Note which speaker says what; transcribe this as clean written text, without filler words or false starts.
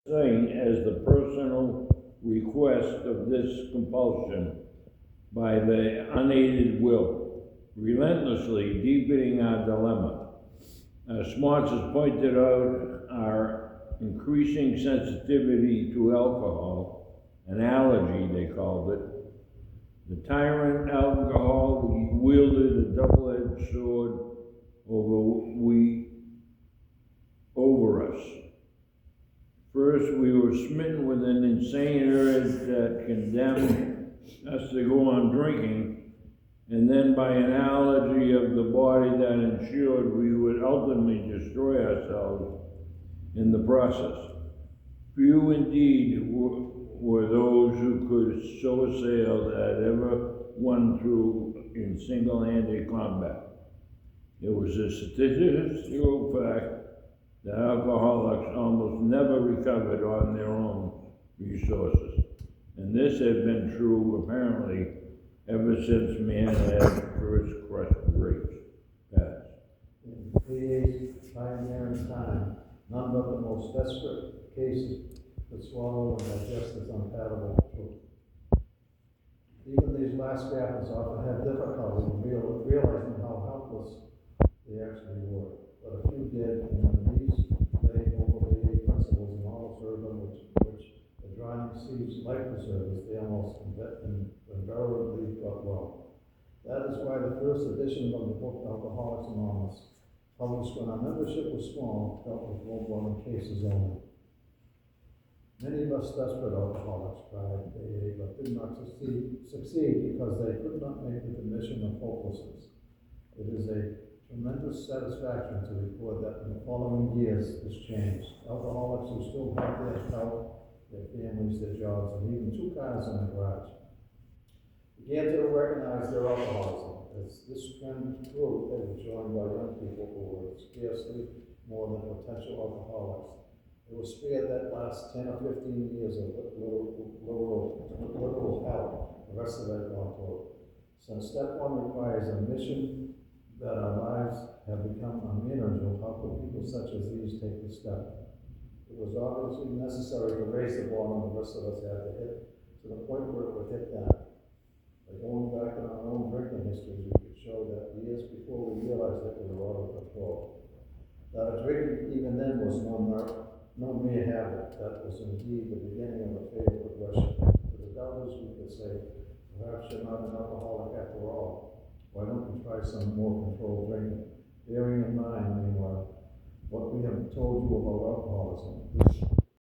Speaker 1: same as the personal request of this compulsion by the unaided will, relentlessly deepening our dilemma. Sponsors pointed out our increasing sensitivity to alcohol, an allergy they called it. The tyrant alcohol wielded a double-edged sword over us. First, we were smitten with an insane urge that condemned us to go on drinking, and then by an allergy of the body that ensured we would ultimately destroy ourselves in the process. Few indeed were those who could so assail that ever won through in single-handed combat. It was a statistical fact that alcoholics almost never recovered on their own resources. And this had been true, apparently, ever since man had first crushed grapes. Pass.
Speaker 2: In PA's pioneering time, none but the most desperate cases could swallow and digest this unpalatable truth. Even these last rappers often had difficulty in realizing how helpless they actually were. But a few did, and when these lay over the principles and all serve them, which the drowning seas life preservers, they almost invariably got well. That is why the first edition of the book Alcoholics Anonymous, published when our membership was small, dealt with full-blown cases only. Many of us desperate alcoholics tried AA, but did not succeed because they could not make the admission of hopelessness. It is a tremendous satisfaction to report that in the following years this changed. Alcoholics who still have their health, their families, their jobs, and even 2 cars in the garage began to recognize their alcoholism. As this trend grew, they were joined by young people who were scarcely more than potential alcoholics. They were spared that last 10 or 15 years of literal hell the rest of that gone through. Since step 1 requires a mission that our lives have become unmanageable, how could people such as these take this step? It was obviously necessary to raise the bar and the rest of us had to hit to the point where it would hit down. By going back in our own drinking histories, we could show that years before we realized that we were out of control. That a drinking even then was no mere habit. That was indeed the beginning of a fatal progression. To the doubters, we could say, perhaps you're not an alcoholic after all. Why don't you try some more controlled drinking? Bearing in mind, meanwhile, what we have told you about alcoholism, this